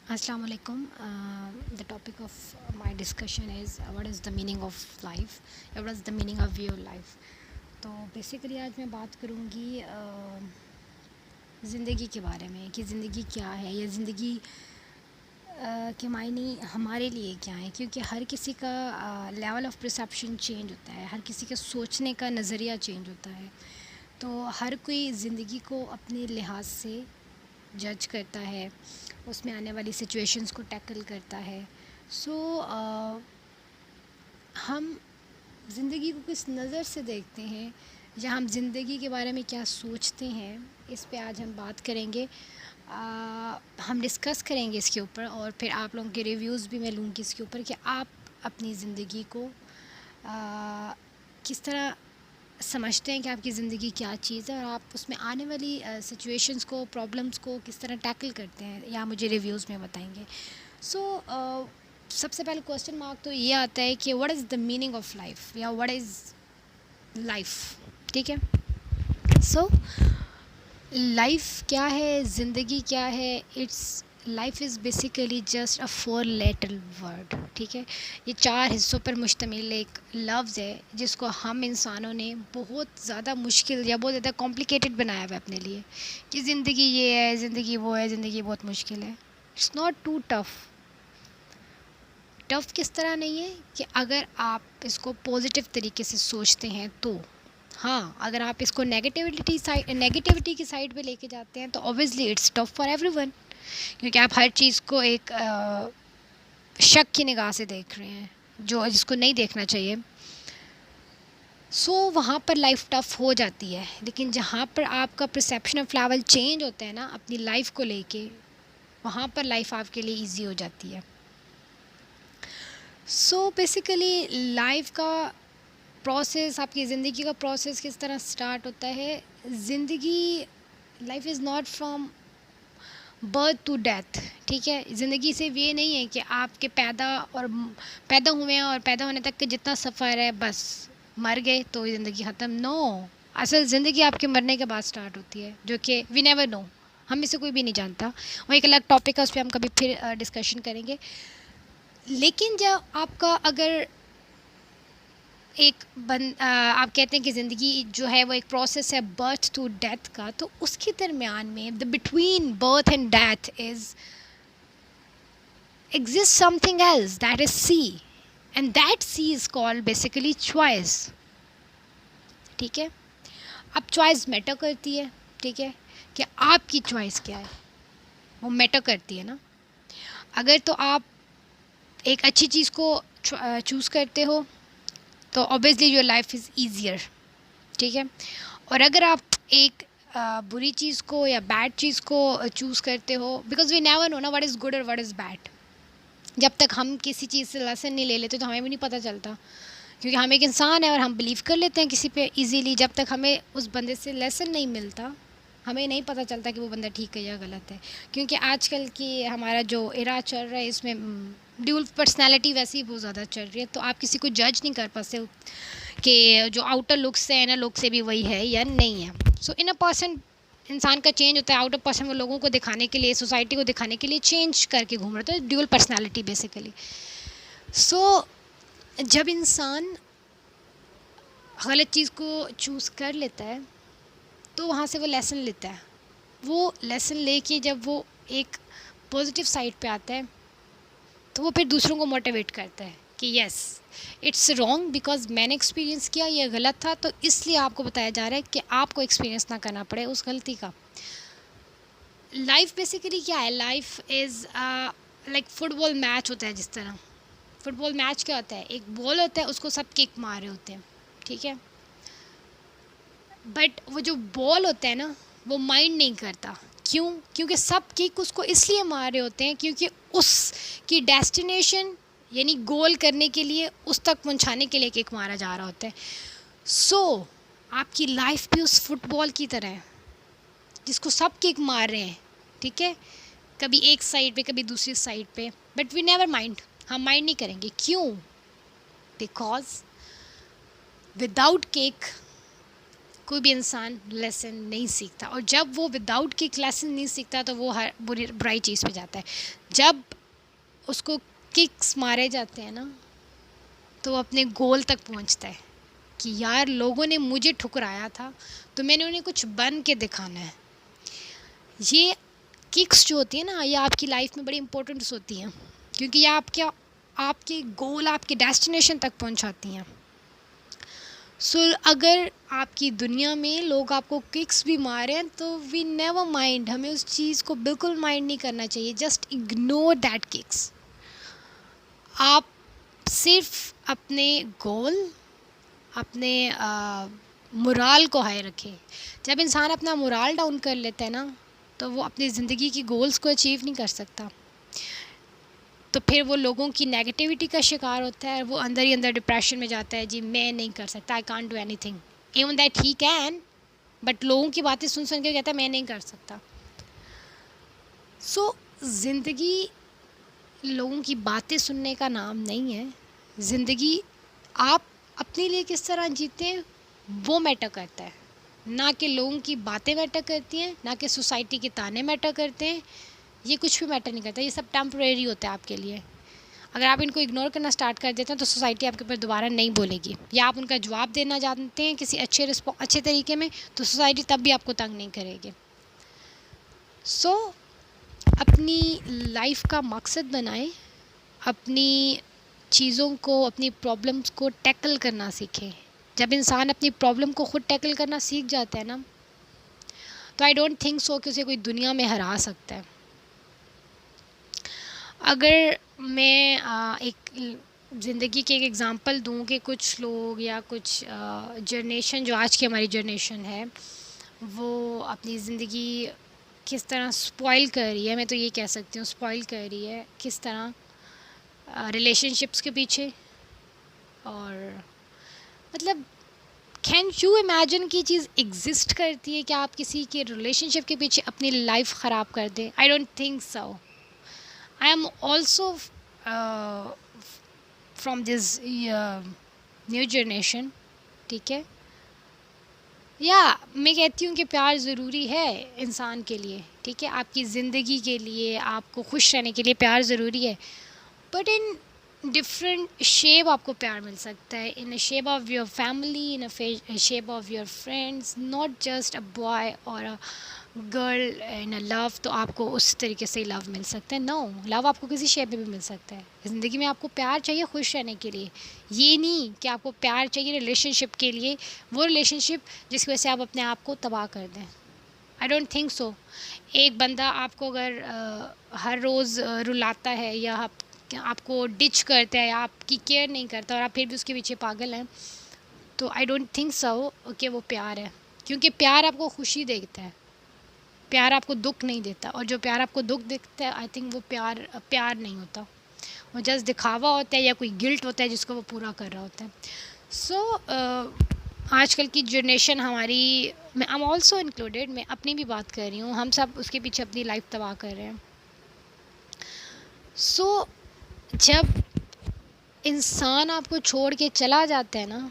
Assalamu alaikum. The topic of my discussion is what is the meaning of life या what is the meaning of your life. तो basically आज मैं बात करूँगी ज़िंदगी के बारे में कि ज़िंदगी क्या है या ज़िंदगी के मायने हमारे लिए क्या है, क्योंकि हर किसी का लेवल ऑफ परसेप्शन चेंज होता है, हर किसी के सोचने का नज़रिया चेंज होता है। तो हर कोई ज़िंदगी को अपने लिहाज से जज करता है, उसमें आने वाली सिचुएशंस को टैकल करता है। सो हम ज़िंदगी को किस नज़र से देखते हैं या हम ज़िंदगी के बारे में क्या सोचते हैं, इस पे आज हम बात करेंगे। हम डिस्कस करेंगे इसके ऊपर और फिर आप लोगों के रिव्यूज़ भी मैं लूँगी इसके ऊपर कि आप अपनी ज़िंदगी को किस तरह समझते हैं कि आपकी ज़िंदगी क्या चीज़ है और आप उसमें आने वाली सिचुएशंस को, प्रॉब्लम्स को किस तरह टैकल करते हैं या मुझे रिव्यूज़ में बताएंगे। सो सबसे पहले क्वेश्चन मार्क तो ये आता है कि what is the meaning of life या व्हाट इज़ लाइफ। ठीक है। सो लाइफ क्या है, ज़िंदगी क्या है? It's life is basically just a 4 letter word. ठीक है। ये 4 हिस्सों पर मुश्तमिल एक लफ्ज़ है जिसको हम इंसानों ने बहुत ज़्यादा मुश्किल या बहुत ज़्यादा कॉम्प्लिकेटेड बनाया हुआ है अपने लिए कि ज़िंदगी ये है, ज़िंदगी वो है, ज़िंदगी बहुत मुश्किल है। It's not too tough. Tough किस तरह नहीं है कि अगर आप इसको पॉजिटिव तरीके से सोचते हैं तो हाँ, अगर आप इसको नेगेटिविटी की साइड पे लेके जाते हैं तो obviously it's tough for everyone, क्योंकि आप हर चीज़ को एक शक की निगाह से देख रहे हैं जो जिसको नहीं देखना चाहिए। सो वहाँ पर लाइफ टफ हो जाती है। लेकिन जहाँ पर आपका परसेप्शन ऑफ लेवल चेंज होता है ना अपनी लाइफ को लेके, वहाँ पर लाइफ आपके लिए ईजी हो जाती है। सो बेसिकली लाइफ का प्रोसेस, आपकी ज़िंदगी का प्रोसेस किस तरह स्टार्ट होता है। ज़िंदगी, life is not from birth to death. ठीक है। ज़िंदगी सिर्फ ये नहीं है कि आपके पैदा हुए हैं और पैदा होने तक का जितना सफ़र है बस मर गए तो ये ज़िंदगी ख़त्म। नो, असल ज़िंदगी आपके मरने के बाद स्टार्ट होती है, जो कि वी नेवर नो, हम में से कोई भी नहीं जानता। वो एक अलग टॉपिक है, उस पर हम कभी फिर डिस्कशन करेंगे। लेकिन जब आपका अगर आप कहते हैं कि ज़िंदगी जो है वो एक प्रोसेस है बर्थ टू डेथ का, तो उसके दरमियान में the between birth and death is exist something else, that is C, and that C is called basically choice. ठीक है। अब चॉइस मैटर करती है। ठीक है। कि आपकी चॉइस क्या है वो मैटर करती है ना। अगर तो आप एक अच्छी चीज़ को चूज़ करते हो तो obviously your life is easier. ठीक है। और अगर आप एक बुरी चीज़ को या बैड चीज़ को चूज़ करते हो, बिकॉज वी नेवर नो ना व्हाट इज़ गुड और व्हाट इज़ बैड। जब तक हम किसी चीज़ से लेसन नहीं ले लेते तो हमें भी नहीं पता चलता, क्योंकि हम एक इंसान है और हम बिलीव कर लेते हैं किसी पे इजीली। जब तक हमें उस बंदे से लेसन नहीं मिलता हमें नहीं पता चलता कि वो बंदा ठीक है या गलत है। क्योंकि आजकल की हमारा जो एरा चल रहा है इसमें ड्यूल पर्सनैलिटी वैसे ही बहुत ज़्यादा चल रही है, तो आप किसी को जज नहीं कर पाते कि जो आउटर लुक से है ना लुक से भी वही है या नहीं है। सो इन अ पर्सन इंसान का चेंज होता है। आउटर पर्सन वो लोगों को दिखाने के लिए, सोसाइटी को दिखाने के लिए चेंज करके घूम रहा था, ड्यूल पर्सनैलिटी बेसिकली। सो जब इंसान गलत चीज़ को चूज़ कर लेता है तो वहाँ से वो लेसन लेता है। वो लेसन लेके जब वो एक पॉजिटिव साइड पे आता है तो वो फिर दूसरों को मोटिवेट करता है कि यस इट्स रॉन्ग बिकॉज मैंने एक्सपीरियंस किया, ये गलत था, तो इसलिए आपको बताया जा रहा है कि आपको एक्सपीरियंस ना करना पड़े उस गलती का। लाइफ बेसिकली क्या है? Life is like football match होता है। जिस तरह फुटबॉल मैच क्या होता है, एक बॉल होता है उसको सब किक मार रहे होते हैं। ठीक है। बट वो जो बॉल होता है ना वो माइंड नहीं करता। क्यों? क्योंकि सब किक उसको इसलिए मार रहे होते हैं क्योंकि उसकी डेस्टिनेशन यानी गोल करने के लिए, उस तक पहुंचाने के लिए किक मारा जा रहा होता है। सो आपकी लाइफ भी उस फुटबॉल की तरह है जिसको सब किक मार रहे हैं। ठीक है। कभी एक साइड पे कभी दूसरी साइड पे, बट वी नेवर माइंड, हम माइंड नहीं करेंगे। क्यों? बिकॉज विदाउट किक कोई भी इंसान लेसन नहीं सीखता, और जब वो विदाउट किक लेसन नहीं सीखता तो वो हर बुराई चीज़ पे जाता है। जब उसको किक्स मारे जाते हैं ना तो वो अपने गोल तक पहुंचता है कि यार लोगों ने मुझे ठुकराया था तो मैंने उन्हें कुछ बन के दिखाना है। ये किक्स जो होती है ना, ये आपकी लाइफ में बड़ी इंपॉर्टेंट्स होती हैं, क्योंकि ये आपके गोल, आपके डेस्टिनेशन तक पहुंचाती हैं। सो अगर आपकी दुनिया में लोग आपको किक्स भी मारें तो वी नेवर माइंड, हमें उस चीज़ को बिल्कुल माइंड नहीं करना चाहिए। Just ignore that kicks. आप सिर्फ अपने गोल, अपने मोराल को हाई रखें। जब इंसान अपना मोराल डाउन कर लेता है ना तो वो अपनी ज़िंदगी की गोल्स को अचीव नहीं कर सकता, तो फिर वो लोगों की नेगेटिविटी का शिकार होता है, वो अंदर ही अंदर डिप्रेशन में जाता है। जी मैं नहीं कर सकता, I can't do anything, even that he can, but लोगों की बातें सुन सुन के कहता है मैं नहीं कर सकता। सो ज़िंदगी लोगों की बातें सुनने का नाम नहीं है। ज़िंदगी आप अपने लिए किस तरह जीते हैं वो मैटर करता है, ना कि लोगों की बातें मैटर करती हैं, ना कि सोसाइटी के ताने मैटर करते हैं। ये कुछ भी मैटर नहीं करता, ये सब टेम्परेरी होता है आपके लिए। अगर आप इनको इग्नोर करना स्टार्ट कर देते हैं तो सोसाइटी आपके ऊपर दोबारा नहीं बोलेगी, या आप उनका जवाब देना जानते हैं किसी अच्छे तरीके में तो सोसाइटी तब भी आपको तंग नहीं करेगी। सो अपनी लाइफ का मकसद बनाएं, अपनी चीज़ों को, अपनी प्रॉब्लम्स को टैकल करना सीखें। जब इंसान अपनी प्रॉब्लम को ख़ुद टैकल करना सीख जाता है ना तो आई डोंट थिंक सो कि उसे कोई दुनिया में हरा सकता है। अगर मैं एक ज़िंदगी के एक एग्ज़ाम्पल दूँ कि कुछ लोग या कुछ जनरेशन जो आज की हमारी जनरेशन है वो अपनी ज़िंदगी किस तरह स्पॉइल कर रही है, मैं तो ये कह सकती हूँ स्पॉइल कर रही है, किस तरह रिलेशनशिप्स के पीछे। और मतलब कैन यू इमेजिन कि चीज़ एग्जिस्ट करती है कि आप किसी के रिलेशनशिप के पीछे अपनी लाइफ ख़राब कर दें? I don't think so. I am also from this new generation, ठीक है। या मैं कहती हूँ कि प्यार ज़रूरी है इंसान के लिए, ठीक है, आपकी ज़िंदगी के लिए, आपको खुश रहने के लिए प्यार ज़रूरी है, बट इन डिफरेंट शेप आपको प्यार मिल सकता है, in a shape of your family, in a shape of your friends, not just a boy और a girl in a love. तो आपको उस तरीके से लव मिल सकता है? नो, लव आपको किसी शेप में भी मिल सकता है। ज़िंदगी में आपको प्यार चाहिए खुश रहने के लिए, ये नहीं कि आपको प्यार चाहिए रिलेशनशिप के लिए, वो रिलेशनशिप जिसकी वजह से आप अपने आप को तबाह कर दें। I don't think so. एक बंदा आपको अगर हर रोज़ रुलाता है या आपको डिच करता है या आपकी केयर नहीं करता और आप फिर भी उसके पीछे पागल हैं, तो आई डोंट थिंक सो कि वो प्यार है। क्योंकि प्यार आपको खुशी देता है, प्यार आपको दुख नहीं देता, और जो प्यार आपको दुख देता है आई थिंक वो प्यार नहीं होता, वो जस्ट दिखावा होता है या कोई गिल्ट होता है जिसको वो पूरा कर रहा होता है। सो आजकल की जनरेशन हमारी, मैं आई एम ऑल्सो इंक्लूडेड, मैं अपनी भी बात कर रही हूँ, हम सब उसके पीछे अपनी लाइफ तबाह कर रहे हैं। सो जब इंसान आपको छोड़ के चला जाता है ना,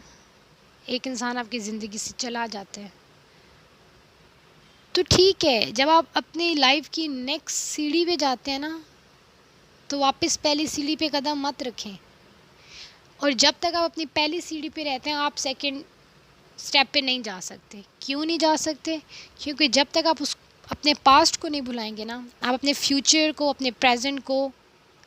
एक इंसान आपकी ज़िंदगी से चला जाता है, तो ठीक है, जब आप अपनी लाइफ की नेक्स्ट सीढ़ी पे जाते हैं ना तो वापस पहली सीढ़ी पे कदम मत रखें। और जब तक आप अपनी पहली सीढ़ी पे रहते हैं आप सेकंड स्टेप पे नहीं जा सकते। क्यों नहीं जा सकते? क्योंकि जब तक आप उस अपने पास्ट को नहीं भुलाएंगे ना, आप अपने फ्यूचर को, अपने प्रेजेंट को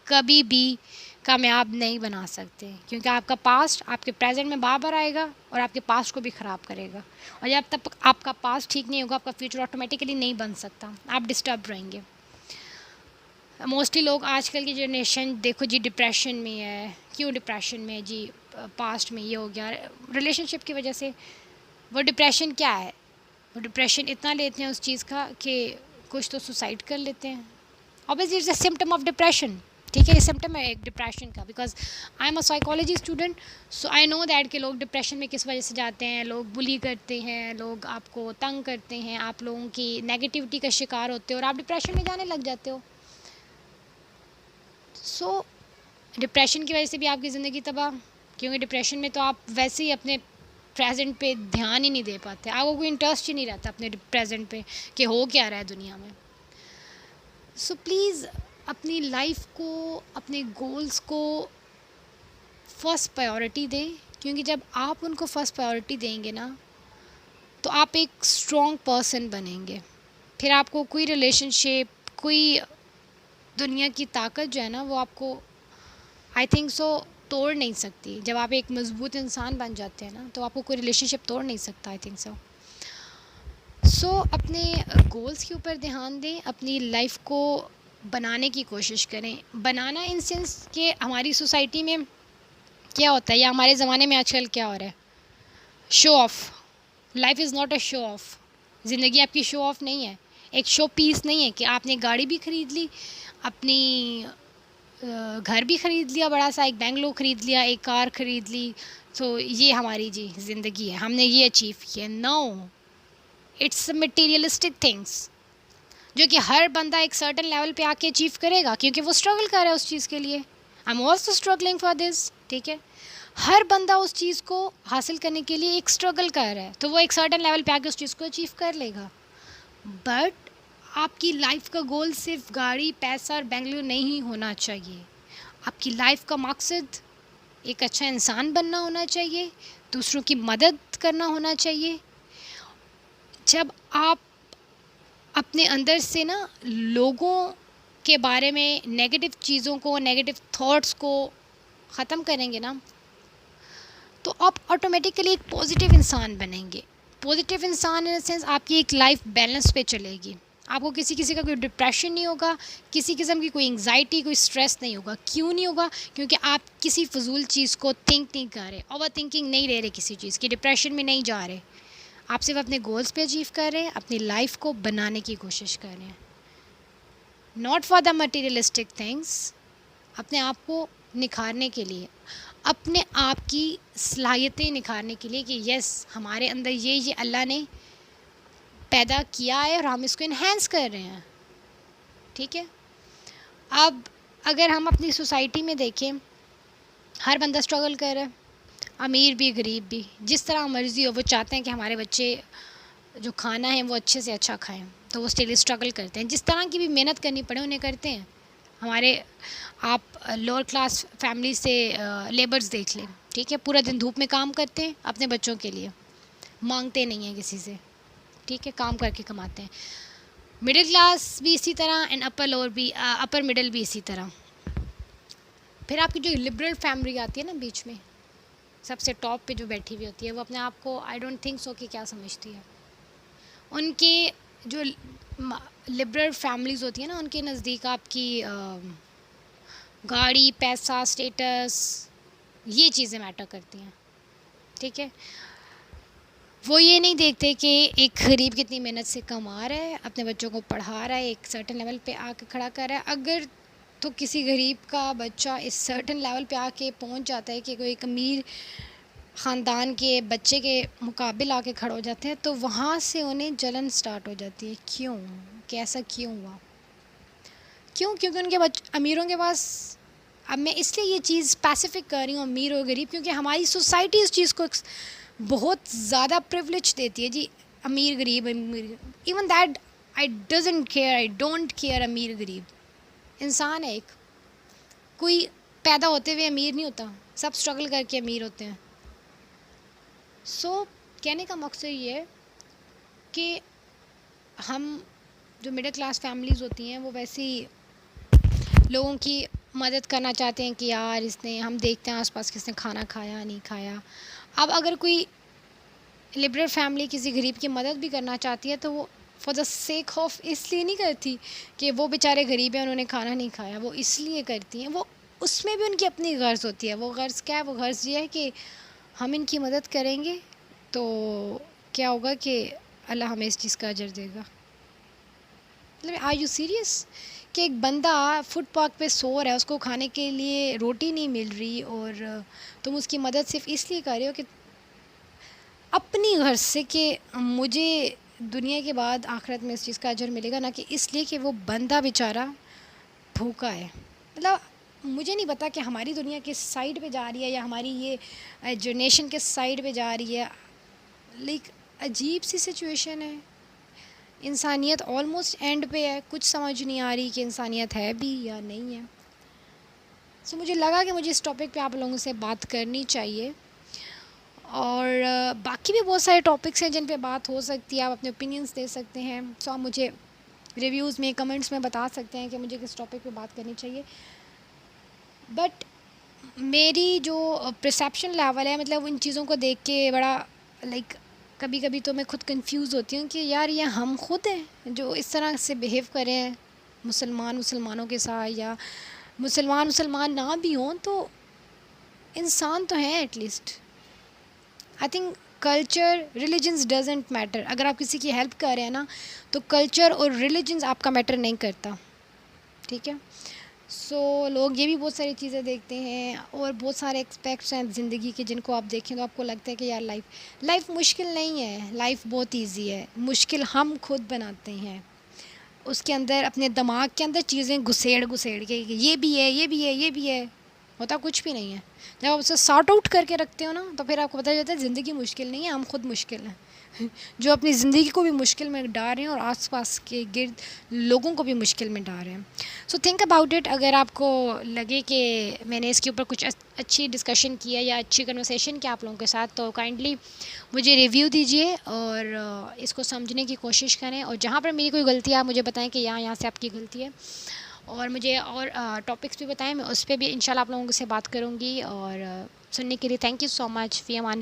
कभी भी कामयाब नहीं बना सकते। क्योंकि आपका पास्ट आपके प्रेजेंट में बार आएगा और आपके पास्ट को भी ख़राब करेगा, और जब तक आपका पास्ट ठीक नहीं होगा आपका फ्यूचर ऑटोमेटिकली नहीं बन सकता, आप डिस्टर्ब रहेंगे। मोस्टली लोग आजकल की जनरेशन देखो जी डिप्रेशन में है। क्यों डिप्रेशन में है जी? पास्ट में ये हो गया रिलेशनशिप की वजह से। वो डिप्रेशन क्या है? वो डिप्रेशन इतना लेते हैं उस चीज़ का कि कुछ तो सुसाइड कर लेते हैं। Obviously it's a symptom of depression, ठीक है, ये सिम्टम है एक डिप्रेशन का। Because I am a psychology student, so I know that कि लोग डिप्रेशन में किस वजह से जाते हैं। लोग बुली करते हैं, लोग आपको तंग करते हैं, आप लोगों की नेगेटिविटी का शिकार होते हो और आप डिप्रेशन में जाने लग जाते हो। सो डिप्रेशन की वजह से भी आपकी ज़िंदगी तबाह, क्योंकि डिप्रेशन में तो आप वैसे ही अपने प्रेजेंट पे ध्यान ही नहीं दे पाते, आपको कोई इंटरेस्ट ही नहीं रहता अपने प्रेजेंट पे कि हो क्या रहा है दुनिया में। सो प्लीज़ अपनी लाइफ को, अपने गोल्स को फर्स्ट प्रायोरिटी दें, क्योंकि जब आप उनको फर्स्ट प्रायोरिटी देंगे ना तो आप एक स्ट्रॉन्ग पर्सन बनेंगे। फिर आपको कोई रिलेशनशिप, कोई दुनिया की ताकत जो है ना वो आपको आई थिंक सो तोड़ नहीं सकती। जब आप एक मज़बूत इंसान बन जाते हैं ना तो आपको कोई रिलेशनशिप तोड़ नहीं सकता, आई थिंक सो अपने गोल्स के ऊपर ध्यान दें, अपनी लाइफ को बनाने की कोशिश करें। बनाना इन सेंस कि हमारी सोसाइटी में क्या होता है या हमारे ज़माने में आजकल क्या हो रहा है, show off. Life is not a show off. ज़िंदगी आपकी शो ऑफ नहीं है, एक शो पीस नहीं है कि आपने गाड़ी भी ख़रीद ली, अपनी घर भी ख़रीद लिया बड़ा सा, एक बेंगलो ख़रीद लिया, एक कार ख़रीद ली, तो ये हमारी जी ज़िंदगी है, हमने ये अचीव किया। नो, इट्स मटेरियलिस्टिक थिंग्स जो कि हर बंदा एक सर्टेन लेवल पे आके अचीव करेगा, क्योंकि वो स्ट्रगल कर रहा है उस चीज़ के लिए। I am also struggling for this, ठीक है। हर बंदा उस चीज़ को हासिल करने के लिए एक स्ट्रगल कर रहा है, तो वो एक सर्टेन लेवल पे आके उस चीज़ को अचीव कर लेगा। बट आपकी लाइफ का गोल सिर्फ गाड़ी, पैसा और बेंगलुरु नहीं होना चाहिए। आपकी लाइफ का मकसद एक अच्छा इंसान बनना होना चाहिए, दूसरों की मदद करना होना चाहिए। जब आप अपने अंदर से ना लोगों के बारे में नेगेटिव चीज़ों को, नेगेटिव थॉट्स को ख़त्म करेंगे ना तो आप ऑटोमेटिकली एक पॉजिटिव इंसान बनेंगे। पॉजिटिव इंसान इन द सेंस आपकी एक लाइफ बैलेंस पे चलेगी। आपको किसी किसी का कोई डिप्रेशन नहीं होगा, किसी किस्म की कोई एंग्जाइटी, कोई स्ट्रेस नहीं होगा। क्यों नहीं होगा? क्योंकि आप किसी फजूल चीज़ को थिंक नहीं कर रहे, ओवर थिंकिंग नहीं ले रहे, किसी चीज़ की डिप्रेशन में नहीं जा रहे। आप सिर्फ अपने गोल्स पे अचीव कर रहे हैं, अपनी लाइफ को बनाने की कोशिश कर रहे हैं, not for the materialistic things. अपने आप को निखारने के लिए, अपने आप की सलाहियतें निखारने के लिए कि यस हमारे अंदर ये अल्लाह ने पैदा किया है और हम इसको इन्हेंस कर रहे हैं, ठीक है। अब अगर हम अपनी सोसाइटी में देखें, हर बंदा स्ट्रगल कर रहा है, अमीर भी गरीब भी, जिस तरह मर्ज़ी हो। वो चाहते हैं कि हमारे बच्चे जो खाना है वो अच्छे से अच्छा खाएं, तो वो स्टिल स्ट्रगल करते हैं। जिस तरह की भी मेहनत करनी पड़े उन्हें करते हैं। हमारे आप लोअर क्लास फैमिली से लेबर्स देख लें, ठीक है, पूरा दिन धूप में काम करते हैं अपने बच्चों के लिए, मांगते नहीं हैं किसी से, ठीक है, काम करके कमाते हैं। मिडिल क्लास भी इसी तरह एंड अपर लोअर भी, अपर मिडिल भी इसी तरह। फिर आपकी जो लिबरल फैमिली आती है ना बीच में, सबसे टॉप पे जो बैठी हुई होती है, वो अपने आप को आई डोंट थिंक सो कि क्या समझती है। उनके जो लिबरल फैमिलीज़ होती है ना, उनके नज़दीक आपकी गाड़ी, पैसा, स्टेटस, ये चीज़ें मैटर करती हैं, ठीक है। वो ये नहीं देखते कि एक गरीब कितनी मेहनत से कमा रहा है, अपने बच्चों को पढ़ा रहा है, एक सर्टेन लेवल पे आके खड़ा कर रहा है। अगर तो किसी गरीब का बच्चा इस सर्टेन लेवल पे आके पहुंच जाता है कि कोई एक अमीर ख़ानदान के बच्चे के मुकाबिल आके खड़ा हो जाते हैं, तो वहाँ से उन्हें जलन स्टार्ट हो जाती है। क्यों? कैसा क्यों हुआ? क्यों? क्योंकि उनके अमीरों के पास, अब मैं इसलिए ये चीज़ स्पेसिफिक कर रही हूँ अमीर और गरीब, क्योंकि हमारी सोसाइटी इस चीज़ को बहुत ज़्यादा प्रिविलेज देती है जी, अमीर गरीब अमीर। Even that I doesn't care, I don't care अमीर गरीब। इंसान है एक, कोई पैदा होते हुए अमीर नहीं होता, सब स्ट्रगल करके अमीर होते हैं। सो कहने का मकसद ये है कि हम जो मिडिल क्लास फैमिलीज़ होती हैं वो वैसी लोगों की मदद करना चाहते हैं कि यार इसने, हम देखते हैं आसपास किसने खाना खाया नहीं खाया। अब अगर कोई लिबरल फैमिली किसी गरीब की मदद भी करना चाहती है तो वो फॉर द सेक ऑफ इसलिए नहीं करती कि वो बेचारे गरीब हैं उन्होंने खाना नहीं खाया, वो इसलिए करती हैं, वो उसमें भी उनकी अपनी गर्ज़ होती है। वो गर्ज़ क्या है? वो गर्ज़ ये है कि हम इनकी मदद करेंगे तो क्या होगा कि अल्लाह हमें इस चीज़ का अजर देगा। मतलब आर यू सीरियस कि एक बंदा फुटपाथ पे सो रहा है, उसको खाने के लिए रोटी नहीं मिल रही और तुम उसकी मदद सिर्फ इसलिए कर रहे हो कि अपनी घर से कि मुझे दुनिया के बाद आखिरत में इस चीज़ का अजर मिलेगा, ना कि इसलिए कि वो बंदा बेचारा भूखा है। मतलब मुझे नहीं पता कि हमारी दुनिया किस साइड पे जा रही है या हमारी ये जनरेशन किस साइड पे जा रही है। लाइक अजीब सी सिचुएशन है। इंसानियत ऑलमोस्ट एंड पे है, कुछ समझ नहीं आ रही कि इंसानियत है भी या नहीं है। सो मुझे लगा कि मुझे इस टॉपिक पे आप लोगों से बात करनी चाहिए। और बाकी भी बहुत सारे टॉपिक्स हैं जिन पे बात हो सकती है, आप अपने ओपिनियंस दे सकते हैं। सो आप मुझे रिव्यूज़ में, कमेंट्स में बता सकते हैं कि मुझे किस टॉपिक पे बात करनी चाहिए। बट मेरी जो परसेप्शन लेवल है, मतलब उन चीज़ों को देख के बड़ा लाइक कभी कभी तो मैं खुद कंफ्यूज होती हूँ कि यार ये हम खुद हैं जो इस तरह से बिहेव कर रहे हैं मुसलमानों के साथ, या मुसलमान ना भी हों तो इंसान तो हैं at least. I think culture religions doesn't matter. अगर आप किसी की हेल्प कर रहे हैं ना, तो कल्चर और रिलीजन्स आपका मैटर नहीं करता, ठीक है। सो लोग ये भी बहुत सारी चीज़ें देखते हैं और बहुत सारे एक्सपेक्ट्स हैं ज़िंदगी के जिनको आप देखें तो आपको लगता है कि यार लाइफ मुश्किल नहीं है, लाइफ बहुत इजी है। मुश्किल हम खुद बनाते हैं, उसके अंदर अपने दिमाग के अंदर चीज़ें घुसेड़ घुसेड़ के कि ये भी है, ये भी है, ये भी है। होता कुछ भी नहीं है। जब आप उसे सॉर्ट आउट करके रखते हो ना, तो फिर आपको पता चलता है ज़िंदगी मुश्किल नहीं है, हम खुद मुश्किल हैं जो अपनी ज़िंदगी को भी मुश्किल में डाल रहे हैं और आसपास के गिर्द लोगों को भी मुश्किल में डाल रहे हैं। So think about it. अगर आपको लगे कि मैंने इसके ऊपर कुछ अच्छी डिस्कशन किया या अच्छी कन्वर्सेशन किया आप लोगों के साथ, तो काइंडली मुझे रिव्यू दीजिए और इसको समझने की कोशिश करें। और जहाँ पर मेरी कोई गलती है आप मुझे बताएं कि यहाँ से आपकी गलती है, और मुझे और टॉपिक्स भी बताएं, मैं उस पर भी इंशाल्लाह आप लोगों से बात करूँगी। और सुनने के लिए thank you so much. Fee Aman.